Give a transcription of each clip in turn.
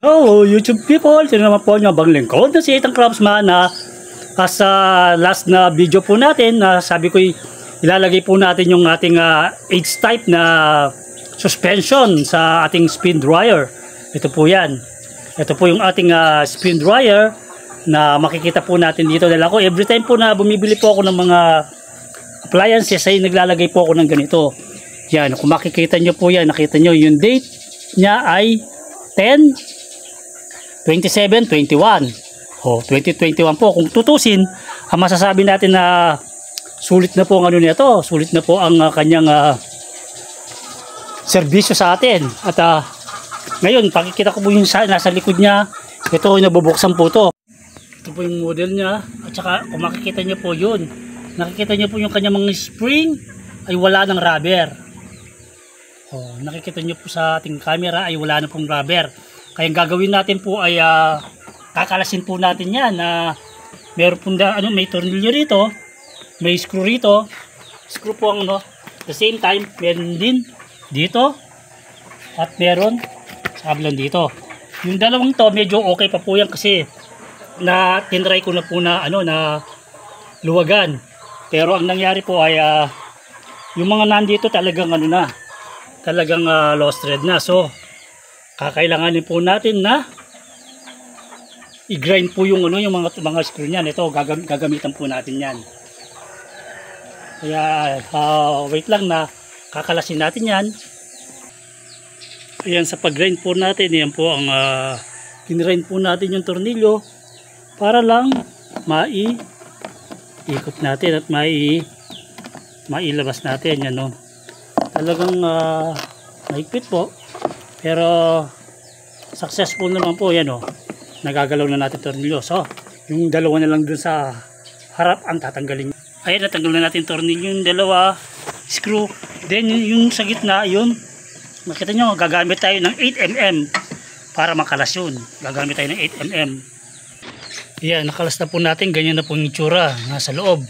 Hello YouTube people, sino naman po nyo bang lingkod na si Ethan Craftsman na sa last na video po natin na sabi ko ilalagay po natin yung ating H type na suspension sa ating spin dryer. Ito po yan. Ito po yung ating spin dryer na makikita po natin dito dahil ako every time po na bumibili po ako ng mga appliances ay naglalagay po ako ng ganito. Yan, kung makikita nyo po yan, nakita nyo yung date niya ay 10/27/21. 2021 po. Kung tutusin, masasabi natin na sulit na po ang ano nito, sulit na po ang kanyang serbisyo sa atin. At ngayon, pakikita ko po yung nasa likod niya. Ito, nabubuksan po to. Ito po yung model niya. At saka, kung makikita niyo po yun, nakikita niyo po yung kanyang mga spring ay wala ng rubber. Nakikita niyo po sa ating camera ay wala na pong rubber. Kaya ang gagawin natin po ay kakalasin po natin yan. Meron po may tornilyo rito, may screw rito. Screw po ang the same time, meron din dito at meron sa kabilang dito. Yung dalawang to medyo okay pa po yan kasi na tinry ko na po na na luwagan. Pero ang nangyari po ay yung mga nandito talagang talagang lost thread na. So kakailanganin po natin na i-grind po yung yung mga screw niyan. Ito gagamitan po natin yan. Kaya wait lang na kakalasin natin yan. Ayan, sa pag-grind po natin, yan po ang kinrind po natin yung tornilyo para lang ikot natin at mailabas natin yan, talagang mahigpit po pero successful naman po yan, nagagalaw na natin tornilyo. So yung dalawa na lang dun sa harap ang tatanggalin. Ayan, natanggal na natin tornilyo yung dalawa screw. Then yung sa gitna, yun makita nyo, gagamit tayo ng 8mm para makalas yun. Gagamit tayo ng 8mm. Ayan, nakalas na po natin. Ganyan na po yung itsura nasa loob.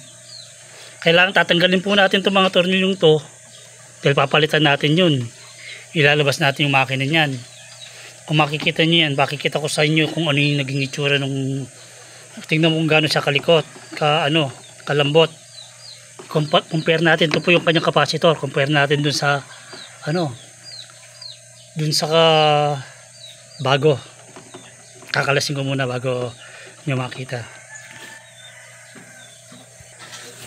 Kailangan tatanggalin po natin itong mga tornilyong to dahil papalitan natin yun. Ilalabas natin yung makina niyan. Kung makikita nyo yan, pakikita ko sa inyo kung ano yung naging itsura nung tingnan mo kung gano'n siya kalikot, kalambot. Compare natin, ito po yung kanyang capacitor. Compare natin dun sa dun sa bago. Kakalasin ko muna bago nyo makita.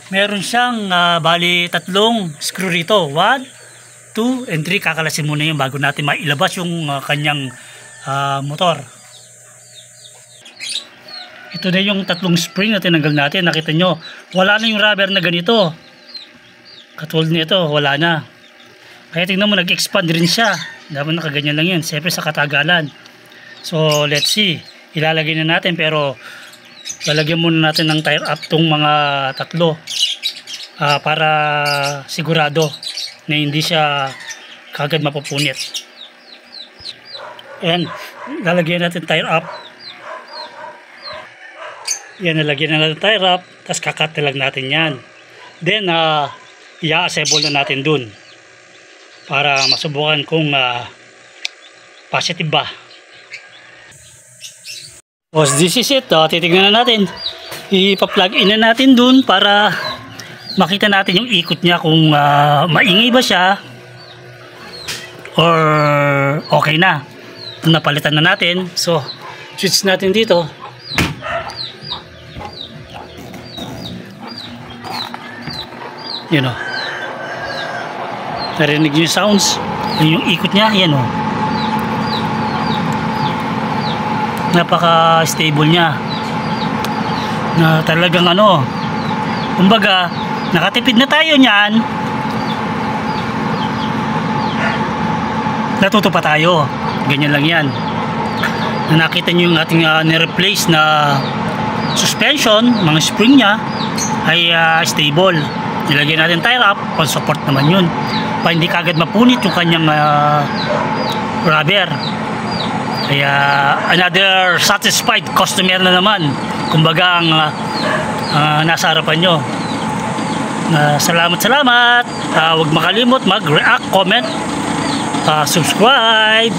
Meron siyang bali tatlong screw rito. 1, 2, and 3. Kakalasin muna yung bago natin mailabas yung kanyang motor. Ito na yung tatlong spring na tinanggal natin. Nakita nyo, wala na yung rubber na ganito. Katulad nito, wala na. Kaya tingnan mo, nag-expand rin siya. Dapat nakaganyan lang yun. Siyempre sa katagalan. So, let's see. Ilalagay na natin pero lalagyan muna natin ng tire up tong mga tatlo. Para sigurado na hindi siya kagad mapupunit. Ayan, lalagyan natin tire up. Yan, nalagyan na natin tire up, tapos kakat na lang natin yan. Then i-assemble na natin dun para masubukan kung positive ba. This is it. Titignan na natin, ipa-plug in na natin dun para makita natin yung ikot niya kung maingay ba siya or okay na. Napalitan na natin. So switch natin dito. Narinig nyo yung sounds, yung ikot niya, yan napaka stable niya na talagang kumbaga nakatipid na tayo niyan, natuto pa tayo. Ganyan lang yan na nakita nyo yung ating ni-replace na suspension, mga spring niya ay stable. Nilagyan natin tire up, pang support naman yun pa hindi kagad mapunit yung kanyang rubber. Kaya another satisfied customer na naman, kumbaga ang nasa harapan nyo. Salamat. Huwag makalimot mag-react, comment, subscribe.